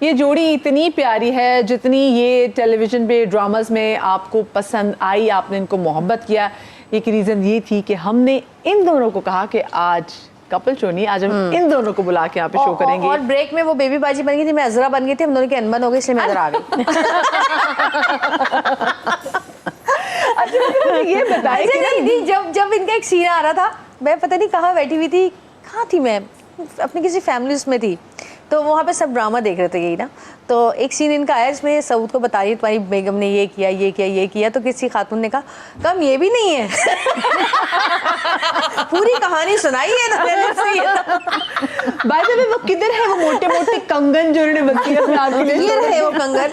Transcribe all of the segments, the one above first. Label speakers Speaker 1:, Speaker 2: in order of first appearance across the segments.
Speaker 1: ये जोड़ी इतनी प्यारी है जितनी ये टेलीविजन पे ड्रामास में आपको पसंद आई, आपने इनको मोहब्बत किया। एक रीज़न ये थी कि हमने इन दोनों को कहा कि आज कपल शो नहीं, आज हम इन दोनों को बुला के यहाँ पे शो करेंगे।
Speaker 2: और ब्रेक में वो बेबी बाजी बन गई थी, मैं अजरा बन गई थी, हम दोनों की अनबन हो गई, इसलिए मैं इधर आ गई।
Speaker 1: अच्छा ये बताइए कि
Speaker 2: नहीं, जब इनका एक सीन आ रहा था, मैं पता नहीं कहाँ बैठी हुई थी, कहाँ थी मैं, अपनी किसी फैमिली उसमें थी, तो वहाँ पे सब ड्रामा देख रहे थे यही ना। तो एक सीन इनका आया जिसमें सऊद को बता रही है तुम्हारी बेगम ने ये किया ये किया ये किया, तो किसी खातून ने कहा कम ये भी नहीं है। पूरी कहानी सुनाई है ना।
Speaker 1: बाय द वे वो किधर है वो मोटे मोटे कंगन जो उन्होंने बंदी अपने हाथ में,
Speaker 2: ये रहे वो कंगन।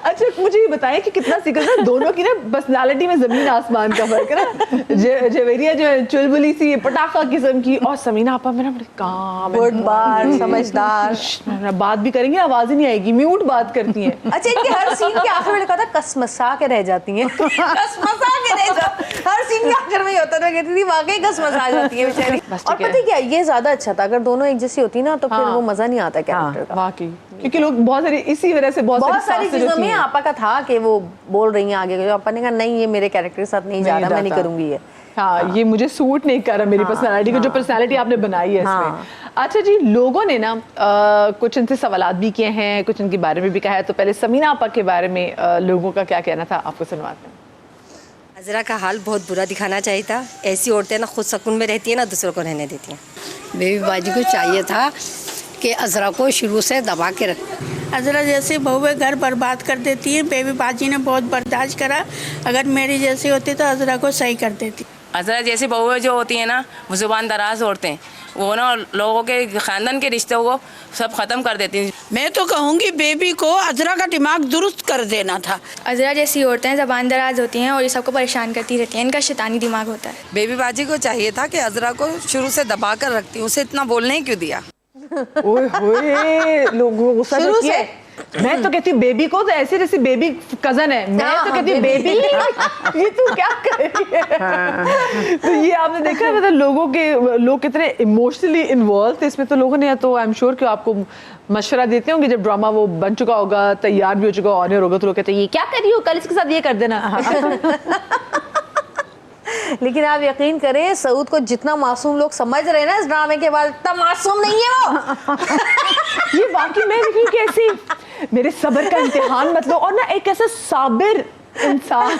Speaker 1: अच्छा मुझे ये बताएं कि कितना सीक्रेट है दोनों की ना पर्सनालिटी में जमीन आसमान का फर्क है ना। जवेरिया जो है चुलबुली सी पटाखा किस्म की, और समीना आपा मेरा बड़े काम
Speaker 2: गुड समझदार,
Speaker 1: बात भी करेंगे आवाज ही नहीं आएगी, म्यूट बात करती हैं।
Speaker 2: अच्छा इनके हर सीन के आखिर में लिखा था कसमसा के रह जाती हैं। कसमसा के रह जाती, हर सीन के आखिर में ही होता था, कहती थी वाकई कसमसा आ जाती है बेचारी। और पता है क्या, ये ज्यादा अच्छा था, अगर दोनों एक जैसी होती ना तो फिर वो मजा नहीं आता कैरेक्टर का।
Speaker 1: वाकई क्योंकि लोग बहुत सारी इसी वजह से बहुत
Speaker 2: सारी चीजों में आपा का था कि वो बोल रही हैं आगे, आपा ने कहा नहीं ये मेरे कैरेक्टर के साथ नहीं जा रहा, मैं नहीं करूंगी ये।
Speaker 1: हाँ, ये मुझे सूट नहीं कर रहा मेरी पर्सनालिटी को, जो पर्सनालिटी आपने बनाई है इसमें। अच्छा जी, लोगों ने ना कुछ इनसे सवालात भी किए हैं, कुछ इनके बारे में भी कहा है, तो पहले समीना आपा के बारे में लोगों का क्या कहना था आपको सुनवाते हैं।
Speaker 3: अजरा का हाल बहुत बुरा दिखाना चाहिए था, ऐसी औरतें ना खुद सुकून में रहती है ना दूसरों को रहने देती हैं।
Speaker 4: बेबी बाजी को चाहिए था कि अजरा को शुरू से दबा के रख।
Speaker 5: अजरा जैसे बहू घर बर्बाद कर देती है, बेबी बाजी ने बहुत बर्दाश्त करा, अगर मेरी जैसी होती तो अजरा को सही कर देती।
Speaker 6: अजरा जैसी बहुएं जो होती हैं ना, वो जुबान दराज औरतें, वो ना लोगों के खानदान के रिश्तों को सब खत्म कर देती हैं।
Speaker 5: मैं तो कहूँगी बेबी को अजरा का दिमाग दुरुस्त कर देना था।
Speaker 7: अजरा जैसी औरतें ज़बान दराज होती हैं और ये सबको परेशान करती रहती हैं, इनका शैतानी दिमाग होता है।
Speaker 3: बेबी बाजी को चाहिए था कि अजरा को शुरू से दबा कर रखती, उसे इतना बोलने ही क्यों दिया।
Speaker 1: ओए होए, लोगों गुस्सा
Speaker 2: शुरू से
Speaker 1: मैं तो कहती हूँ बेबी को तो ऐसे जैसे बेबी कजन है, मैं तो कहती हूँ बेबी ये तू क्या कर रही है। तो ये आपने देखा मतलब लोग कितने इमोशनली इन्वॉल्व थे इसमें। तो लोगों ने, या तो आई एम श्योर कि आपको मशवरा देते होंगे जब ड्रामा वो बन चुका होगा, तैयार भी हो चुका, ऑनर होगा, तो लोग कहते हैं ये क्या कर रही हो, कल इसके साथ ये कर देना।
Speaker 2: लेकिन आप यकीन करें, सऊद को जितना मासूम लोग समझ रहे हैं ना इस ड्रामे के बाद, इतना मासूम नहीं है वो।
Speaker 1: ये वाकई मैं देखी कैसी मेरे सब्र का इम्तिहान मतलब, और ना एक ऐसा साबिर इंसान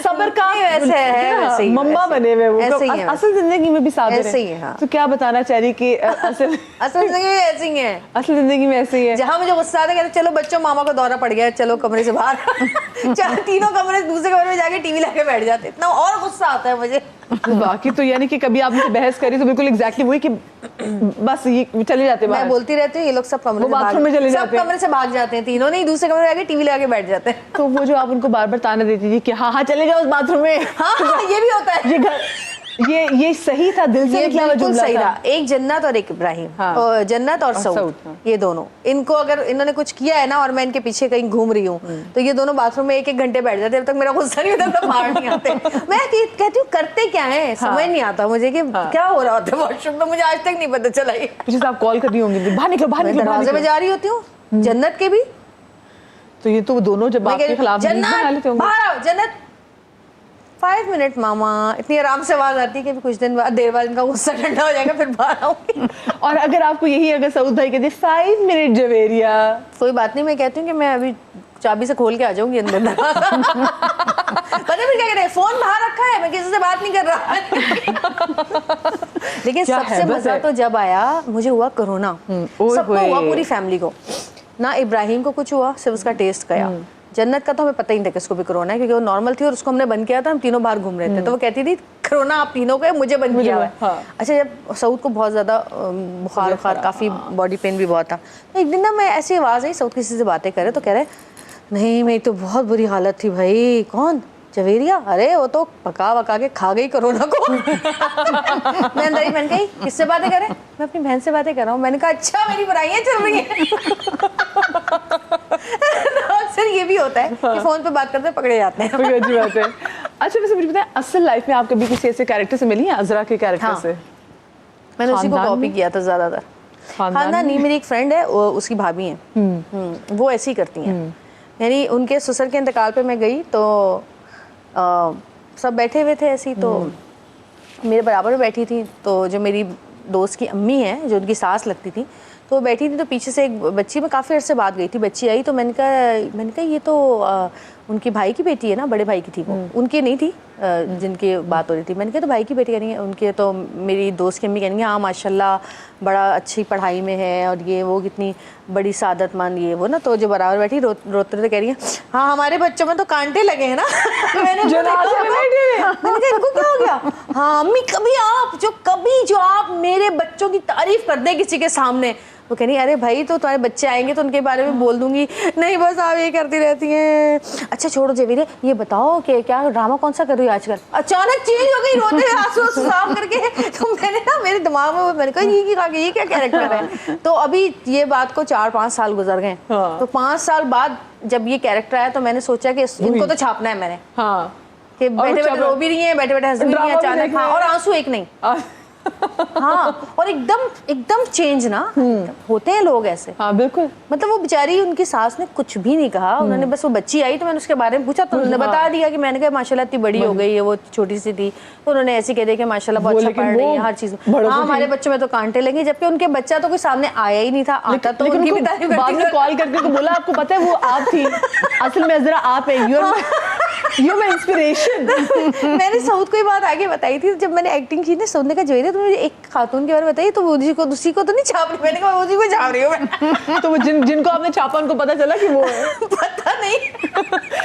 Speaker 1: सब्र का
Speaker 2: वैसे है,
Speaker 1: मम्मा बने हुए वो, असल जिंदगी में भी साबिर
Speaker 2: है। हाँ।
Speaker 1: तो क्या बताना चाह रही कि असल
Speaker 2: जिंदगी में ऐसे ही है,
Speaker 1: असल जिंदगी में ऐसे ही है।
Speaker 2: जहाँ मुझे गुस्सा आता है कहते चलो बच्चों मामा को दौरा पड़ गया, चलो कमरे से बाहर। तीनों कमरे दूसरे कमरे में जाके टीवी लगा बैठ जाते, इतना और गुस्सा आता है मुझे।
Speaker 1: बाकी तो यानी कि कभी आपने बहस करी तो बिल्कुल एग्जैक्टली वही कि बस ये चले जाते हैं।
Speaker 2: मैं बोलती रहती हूँ, ये लोग सब कमरे
Speaker 1: बाथरूम में चले जाते हैं,
Speaker 2: सब कमरे से भाग जाते हैं, तीनों नहीं दूसरे कमरे में जाके टीवी लगा के बैठ जाते हैं।
Speaker 1: तो वो जो आप उनको बार बार ताना देती थी कि हाँ हाँ चले जाओ उस बाथरूम में,
Speaker 2: हाँ ये भी होता है।
Speaker 1: ये सही था, दिल से निकला हुआ जुमला
Speaker 2: सही
Speaker 1: था।
Speaker 2: एक जन्नत और एक इब्राहिम,
Speaker 1: हाँ।
Speaker 2: जन्नत और सऊद, ये दोनों, इनको अगर इन्होंने कुछ किया है ना और मैं इनके पीछे कहीं घूम रही हूँ तो ये दोनों बाथरूम में 1-1 घंटे बैठ जाते हैं, जब तक मेरा गुस्सा नहीं होता तब बाहर नहीं आते। मैं कहती हूँ करते क्या है, समझ नहीं आता मुझे कि क्या हो रहा होता है वॉशरूम में, मुझे आज तक नहीं पता चला।
Speaker 1: पीछे आप कॉल कर रही होंगी बाहर निकलो बाहर निकलो,
Speaker 2: दरवाजे में जा रही होती हूँ जन्नत के भी,
Speaker 1: तो ये तो दोनों जब आपके खिलाफ
Speaker 2: जन्नत बाहर आओ, जन्नत 5 मिनट मामा, इतनी आराम से आवाज आती है कि कुछ दिन बाद देर बाद इनका गुस्सा ठंडा हो जाएगा, फिर बाहर आऊंगी। और
Speaker 1: अगर आपको यही अगर सऊद भाई कहते 5 मिनट जवेरिया,
Speaker 2: कोई बात नहीं, मैं कहती हूँ कि मैं अभी चाबी से खोल के आ जाऊंगी अंदर। पता फिर क्या करें, फोन बाहर रखा है, मैं किसी से बात नहीं कर रहा। लेकिन सबसे मजा तो जब आया मुझे हुआ कोरोना, सबको हुआ, पूरी फैमिली को ना, इब्राहिम को कुछ हुआ सिर्फ उसका टेस्ट गया। जन्नत का तो हमें पता ही नहीं था किसको भी कोरोना है, क्योंकि वो नॉर्मल थी और उसको हमने बंद किया था, हम तीनों बाहर घूम रहे थे, तो वो कहती थी कोरोना आप तीनों को है, मुझे बंद किया हुआ है। हाँ। अच्छा जब सऊद को बहुत ज्यादा बुखार काफी बॉडी पेन भी बहुत था, तो एक दिन ना मैं ऐसी आवाज आई, सऊद किसी से बातें करे तो कह रहे नहीं मेरी तो बहुत बुरी हालत थी भाई। कौन? जवेरिया? अरे वो तो पका वका के खा गई कोरोना को। मैं अंदर ही बन गई, किससे बातें करे? मैं अपनी बहन से बातें कर रहा हूँ। मैंने कहा अच्छा मेरी बुराइयां चल रही हैं। अक्सर ये भी होता है कि फोन पे बात करते पकड़े जाते हैं।
Speaker 1: अच्छी बात है। अच्छा वैसे मुझे बताएं, असल लाइफ में आप कभी किसी ऐसे कैरेक्टर से मिली हैं, अजरा के कैरेक्टर से?
Speaker 2: मैंने उसी को कॉपी किया था ज्यादातर। खानदान नहीं, मेरी एक फ्रेंड है, उसकी भाभी है, वो ऐसी करती हैं। यानी उनके ससुर के इंतकाल पे मैं गई तो सब बैठे हुए थे ऐसी, तो मेरे बराबर में बैठी थी, तो जो मेरी दोस्त की अम्मी है, जो उनकी सास लगती थी, तो वो बैठी थी, तो पीछे से एक बच्ची, मैं काफ़ी अर्से बाद गई थी, बच्ची आई, तो मैंने कहा ये तो उनकी भाई की बेटी है ना, बड़े भाई की थी वो, उनकी नहीं थी जिनकी बात हो रही थी। मैंने कहा तो भाई की बेटी कह रही है उनके, तो मेरी दोस्त की अम्मी कहेंगे हाँ माशाल्लाह बड़ा अच्छी पढ़ाई में है और ये वो कितनी बड़ी सादतमंद ये वो ना, तो जो बराबर बैठी रोते रोते कह रही है हाँ हमारे बच्चों में तो कांटे लगे हैं ना। मैंने कहा इनको क्या हो गया? हाँ अम्मी कभी जो आप मेरे बच्चों की तारीफ कर दे किसी के सामने, वो कह रही अरे भाई तो तुम्हारे बच्चे आएंगे तो उनके बारे में बोल दूंगी। नहीं बस आप ये करती रहती हैं। अच्छा छोड़ो जेवीरे, ये बताओ कि क्या ड्रामा कौन सा कर रही हो आजकल? अचानक चेंज हो गई, रोते आंसू साफ करके। तो मैंने ना मेरे दिमाग में मैंने कहा ये क्या कैरेक्टर है। तो अभी ये बात को 4-5 साल गुजर गए, तो 5 साल बाद जब ये कैरेक्टर आया तो मैंने सोचा कि इनको तो छापना है मैंने, कि बैठे बैठे रो भी रही है, बैठे बैठे हंस भी रही है अचानक, हाँ, और आंसू एक नहीं। हाँ, और एकदम चेंज ना होते हैं लोग ऐसे।
Speaker 1: हाँ बिल्कुल,
Speaker 2: मतलब वो बेचारी, उनकी सास ने कुछ भी नहीं कहा, उन्होंने बस, वो बच्ची आई तो मैंने उसके बारे में पूछा तो उन्होंने बता दिया कि मैंने कहा माशाल्लाह इतनी बड़ी हो गई है, वो छोटी सी थी, तो उन्होंने ऐसे कह दिया कि माशाल्लाह बहुत अच्छा पढ़ रही है हर चीज। हाँ हमारे बच्चों में तो कांटे लगे, जबकि उनके बच्चा तो कोई सामने आया ही नहीं था, आता तो उनकी भी तारीफ
Speaker 1: बाद में कॉल करके तो बोला आपको पता है वो आप थी, असल में अजरा आप है, यू माय इंस्पिरेशन।
Speaker 2: मैंने सऊद को ये बात आगे बताई थी जब मैंने एक्टिंग की थी, सऊद ने कहा जवेरिया तुम मुझे एक खातून के बारे में बताइए, तो उसी को तो नहीं छाप रही। मैंने कहा उसी को छाप रही हूँ मैं।
Speaker 1: तो वो जिनको आपने छापा उनको पता चला कि वो है?
Speaker 2: पता नहीं।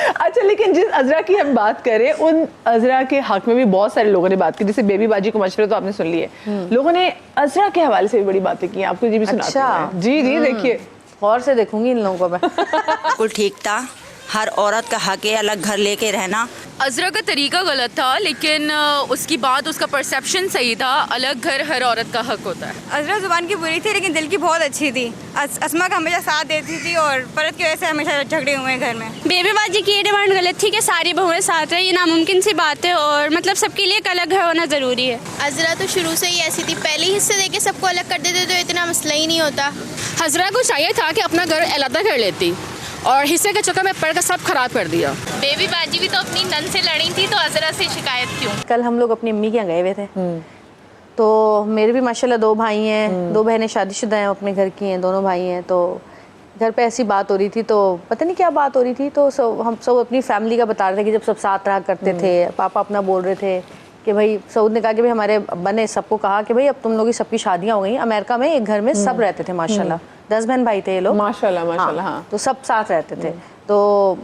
Speaker 1: अच्छा, लेकिन जिस अजरा की हम बात करें, उन अजरा के हक में भी बहुत सारे लोगों ने बात की, जैसे बेबी बाजी को मशवरे तो आपने सुन लिए, लोगों ने अजरा के हवाले से भी बड़ी बातें की, आपको ये भी सुनाते हैं। जी देखिए,
Speaker 2: गौर से देखूंगी इन लोगों को मैं।
Speaker 8: बिल्कुल ठीक था, हर औरत का हक है अलग घर लेके रहना।
Speaker 9: अजरा का तरीका गलत था, लेकिन उसकी बात, उसका परसेप्शन सही था, अलग घर हर औरत का हक होता है।
Speaker 7: अजरा जुबान की बुरी थी लेकिन दिल की बहुत अच्छी थी। अस्मा का हमेशा साथ देती थी और परत की वजह से हमेशा झगड़े हुए हैं घर में।
Speaker 10: बेबी बाजी की ये डिमांड गलत थी कि सारी बहुएं साथ रहे, ये नामुमकिन सी बात है, और मतलब सबके लिए एक अलग घर होना ज़रूरी है।
Speaker 11: अजरा तो शुरू से ही ऐसी थी, पहले हिस्से देके सबको अलग कर देते तो इतना मसला ही नहीं होता।
Speaker 9: अजरा को चाहिए था कि अपना घर अलग कर लेती, और हिस्से के चक्कर में पढ़कर सब खराब कर दिया।
Speaker 11: बेबी बाजी भी तो अपनी नन से लड़ी थी, तो अजरा से शिकायत क्यों?
Speaker 2: कल हम लोग अपनी अम्मी के यहाँ गए हुए थे, तो मेरे भी माशाल्लाह 2 भाई हैं, 2 बहनें शादीशुदा हैं, अपने घर की हैं, दोनों भाई हैं। तो घर पे ऐसी बात हो रही थी, तो पता नहीं क्या बात हो रही थी, तो हम सब अपनी फैमिली का बता रहे थे कि जब सब साथ रहा करते थे। पापा अपना बोल रहे थे कि भाई, सऊद ने कहा कि भाई हमारे अब्बा ने सबको कहा कि भाई अब तुम लोग की सबकी शादियाँ हो गई। अमेरिका में एक घर में सब रहते थे माशाल्लाह, 10 बहन भाई थे ये लोग,
Speaker 1: माशाल्लाह। हाँ।
Speaker 2: तो सब साथ रहते थे। तो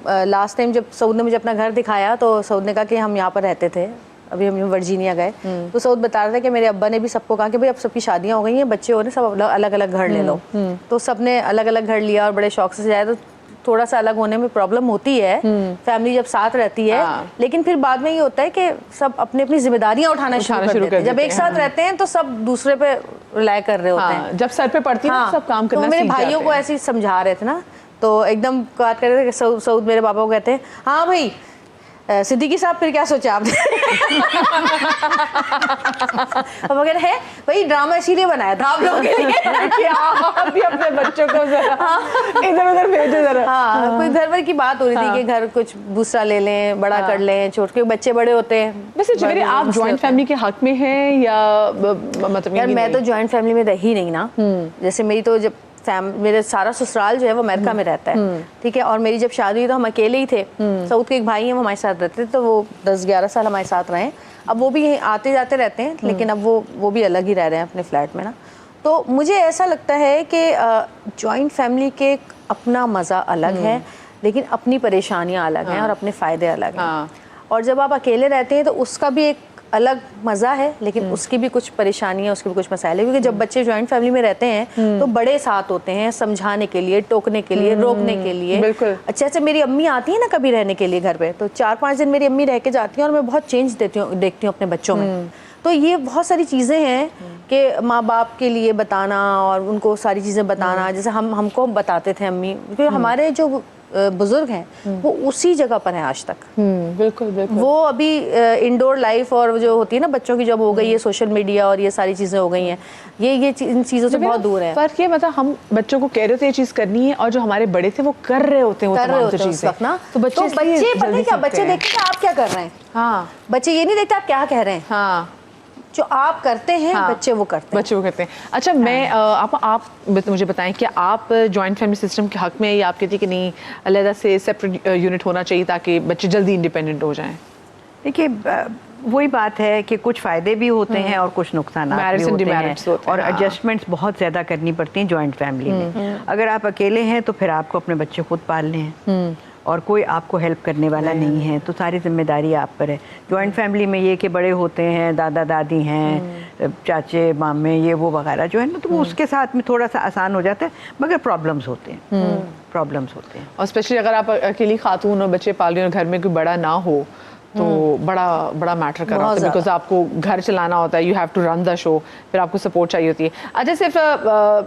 Speaker 2: लास्ट टाइम जब सऊद ने मुझे अपना घर दिखाया, तो सऊद ने कहा कि हम यहाँ पर रहते थे, अभी हम वर्जीनिया गए। तो सऊद बता रहा था कि मेरे अब्बा ने भी सबको कहा कि भाई अब सबकी शादियाँ हो गई हैं, बच्चे हो रहे, सब अलग अलग घर ले लो। तो सबने अलग अलग घर लिया और बड़े शौक से सजाया। तो थोड़ा सा अलग होने में प्रॉब्लम होती है, फैमिली जब साथ रहती है, लेकिन फिर बाद में ये होता है कि सब अपनी अपनी जिम्मेदारियां उठाना शुरू कर देते हैं। जब एक साथ रहते हैं तो सब दूसरे पे रिलाय कर रहे होते हैं,
Speaker 1: जब सर पे पड़ती है सब काम करना।
Speaker 2: तो मेरे भाइयों को ऐसे समझा रहे थे ना, तो एकदम बात कर रहे थे कि सऊद मेरे पापा को कहते हैं हाँ भाई सिद्दीकी साहब फिर क्या सोचा आपने? अब अगर है भाई ड्रामा इसीलिए बनाया था आप लोगों के लिए कि आप भी अपने बच्चों को इधर उधर भेजो जरा। हाँ, कोई घर भर की बात हो रही थी कि घर कुछ दूसरा ले लें, बड़ा कर लें, छोटे के बच्चे बड़े होते हैं।
Speaker 1: वैसे जवेरी आप जॉइंट फैमिली के हक में हैं या मतलब?
Speaker 2: यार मैं तो जॉइंट फैमिली में रही नहीं ना, जैसे मेरी तो जब मेरे सारा ससुराल जो है वो अमेरिका में रहता है, ठीक है, और मेरी जब शादी हुई तो हम अकेले ही थे। सऊद के एक भाई हैं वो हमारे साथ रहते थे, तो वो 10-11 साल हमारे साथ रहे। अब वो भी आते जाते रहते हैं, लेकिन अब वो भी अलग ही रह रहे हैं अपने फ्लैट में ना। तो मुझे ऐसा लगता है कि जॉइंट फैमिली के अपना मज़ा अलग है, लेकिन अपनी परेशानियाँ अलग हैं और अपने फ़ायदे अलग हैं। और जब आप अकेले रहते हैं तो उसका भी एक अलग मज़ा है, लेकिन उसकी भी कुछ परेशानियाँ, उसके भी कुछ मसाइले, क्योंकि जब बच्चे जॉइंट फैमिली में रहते हैं तो बड़े साथ होते हैं समझाने के लिए, टोकने के लिए, रोकने के लिए।
Speaker 1: बिल्कुल।
Speaker 2: अच्छा अच्छा, मेरी अम्मी आती है ना कभी रहने के लिए घर पे, तो 4-5 दिन मेरी अम्मी रह के जाती हैं और मैं बहुत चेंज देखती हूँ अपने बच्चों में। तो ये बहुत सारी चीज़ें हैं कि माँ बाप के लिए बताना और उनको सारी चीज़ें बताना, जैसे हमको बताते थे अम्मी, क्योंकि हमारे जो बुजुर्ग हैं वो उसी जगह पर हैं आज तक।
Speaker 1: बिल्कुल बिल्कुल।
Speaker 2: वो अभी इंडोर लाइफ और जो होती है ना बच्चों की, जब हो गई है सोशल मीडिया और ये सारी चीज़ें हो गई हैं, ये इन चीज़ों से बहुत दूर है।
Speaker 1: फर्क ये मतलब हम बच्चों को कह रहे होते ये चीज़ करनी है, और जो हमारे बड़े थे वो कर रहे होते हैं वो तमाम चीज़ें ना।
Speaker 2: तो बच्चे पता है क्या, बच्चे देखते हैं आप क्या कर रहे हैं।
Speaker 1: हाँ,
Speaker 2: बच्चे ये नहीं देखते आप क्या कह रहे हैं।
Speaker 1: हाँ,
Speaker 2: जो आप करते हैं
Speaker 1: हाँ,
Speaker 2: बच्चे वो करते हैं।
Speaker 1: बच्चे वो करते हैं। अच्छा, मैं आप मुझे बताएं कि आप जॉइंट फैमिली सिस्टम के हक में हैं या आप कहती कि नहीं अलग से सेपरेट यूनिट होना चाहिए ताकि बच्चे जल्दी इंडिपेंडेंट हो जाएं?
Speaker 12: देखिए वही बात है कि कुछ फ़ायदे भी होते हैं और कुछ नुकसान भी होते हैं, और एडजस्टमेंट्स बहुत ज़्यादा करनी पड़ती हैं जॉइंट फैमिली में। अगर आप अकेले हैं तो फिर आपको अपने बच्चे खुद पालने हैं और कोई आपको हेल्प करने वाला नहीं है, तो सारी जिम्मेदारी आप पर है। जॉइंट फैमिली में ये कि बड़े होते हैं, दादा दादी हैं, चाचे मामे ये वो वगैरह जो है ना, तो वो उसके साथ में थोड़ा सा आसान हो जाता है, मगर प्रॉब्लम्स होते हैं, प्रॉब्लम्स होते हैं।
Speaker 1: और स्पेशली अगर आप अकेली खातून और बच्चे पाल रही हो और घर में कोई बड़ा ना हो तो बड़ा मैटर कर रहा होता है, बिकॉज आपको घर चलाना होता है, you have to run the show, फिर आपको सपोर्ट चाहिए होती है। अच्छा, सिर्फ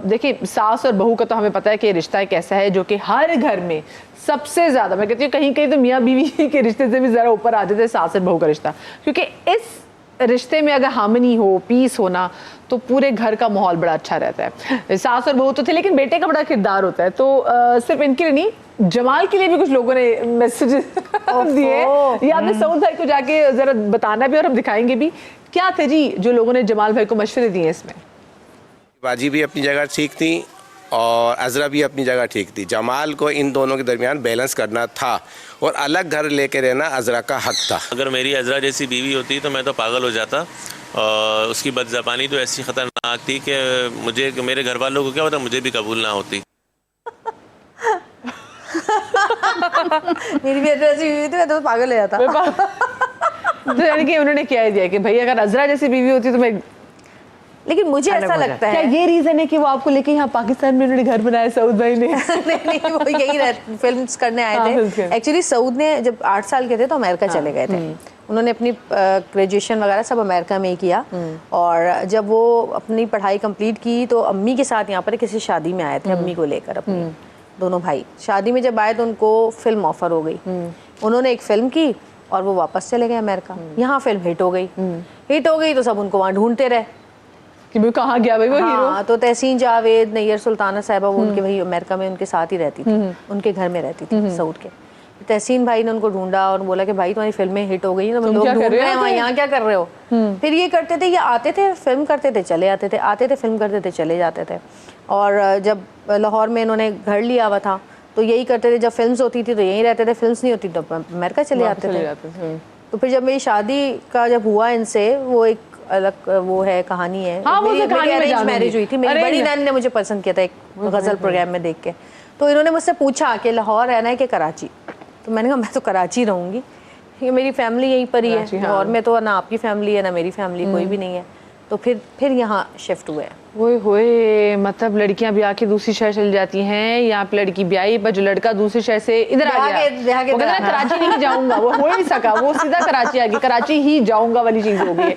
Speaker 1: देखिए सास और बहू का तो हमें पता है कि रिश्ता एक ऐसा है जो कि हर घर में सबसे ज़्यादा, मैं कहती हूँ कहीं कहीं तो मियाँ बीवी के रिश्ते से भी ज़रा ऊपर आ जाते हैं सास और बहू का रिश्ता, क्योंकि इस रिश्ते में अगर हार्मनी हो, पीस होना, तो पूरे घर का माहौल बड़ा अच्छा रहता है। सास और बहू तो थे, लेकिन बेटे का बड़ा किरदार होता है, तो सिर्फ इनके लिए नहीं, जमाल के लिए भी कुछ लोगों ने मैसेजेस दिए। ये आपने सऊद भाई को जाके जरा बताना भी और हम दिखाएंगे भी क्या थे जी जो लोगों ने जमाल भाई को मशवरे दिए इसमें।
Speaker 13: बाजी भी अपनी जगह ठीक थी और अज़रा भी अपनी जगह ठीक थी। जमाल को इन दोनों के दरमियान बैलेंस करना था और अलग घर लेके रहना अज़रा का हक था।
Speaker 14: अगर मेरी अज़रा जैसी बीवी होती तो मैं तो पागल हो जाता, और उसकी बदज़बानी तो ऐसी ख़तरनाक थी कि मेरे घर वालों को क्या होता मुझे भी कबूल ना होती।
Speaker 2: मेरी भी ऐसी बीवी थी, मैं तो पागल हो जाता।
Speaker 1: तो यानी कि उन्होंने क्या दिया कि भाई अगर अज़रा जैसी बीवी होती तो मैं, लेकिन मुझे ऐसा लगता है क्या ये रीजन है कि वो आपको लेके यहाँ पाकिस्तान में उन्होंने घर बनाया सऊद भाई ने?
Speaker 2: नहीं, वो यही फिल्म्स करने आए थे। एक्चुअली सऊद ने जब 8 साल के थे तो अमेरिका चले गए थे। उन्होंने अपनी ग्रेजुएशन वगैरह सब अमेरिका में ही किया, और जब वो अपनी पढ़ाई कंप्लीट की तो अम्मी के साथ यहाँ पर किसी शादी में आए थे, अम्मी को लेकर अपनी दोनों भाई। शादी में जब आए तो उनको फिल्म ऑफर हो गई, उन्होंने एक फिल्म की और वो वापस चले गए अमेरिका। यहाँ फिल्म हिट हो गई तो सब उनको वहाँ ढूंढते रहे
Speaker 1: कि वो कहाँ गया भाई वो हीरो।
Speaker 2: हाँ, तो तहसीन जावेद, नैयर सुल्ताना साहिबा, वो उनके भाई अमेरिका में उनके साथ ही रहती थी, उनके घर में रहती थी सऊद के। तहसीन भाई ने उनको ढूंढा और बोला कि भाई तुम्हारी फिल्में हिट हो गई हैं, तो लोग ढूंढ रहे हैं वहाँ, यहाँ क्या कर रहे हो। फिर ये करते थे, ये आते थे फिल्म करते थे चले आते थे, आते थे फिल्म करते थे चले जाते थे। और जब लाहौर में इन्होंने घर लिया हुआ था तो यही करते थे, जब फिल्म्स होती थी तो यहीं रहते थे, फिल्म्स नहीं होती तो अमेरिका चले जाते थे। तो फिर जब मेरी शादी का जब हुआ इनसे, वो एक अलग वो है कहानी है।
Speaker 1: हाँ,
Speaker 2: मेरी अरेंज मैरिज हुई थी, मेरी बड़ी नैन ने मुझे पसंद किया था एक गजल प्रोग्राम में देख के। तो इन्होंने मुझसे पूछा कि लाहौर रहना है कि कराची, तो मैंने कहा मैं तो कराची रहूँगी, ये मेरी फैमिली यहीं पर ही है। लाहौर में तो ना आपकी फैमिली है ना मेरी फैमिली, कोई भी नहीं है। तो फिर यहाँ शिफ्ट हुए।
Speaker 1: ओए होए, मतलब लड़कियां ब्याह के दूसरी शहर चली जाती हैं, यहाँ पे लड़की ब्याही पर जो लड़का दूसरे शहर से इधर आ गया, वो कहता कराची नहीं जाऊंगा, वो हो ही नहीं सका, वो सीधा कराची आ गई, कराची ही जाऊंगा वाली चीज हो गई है।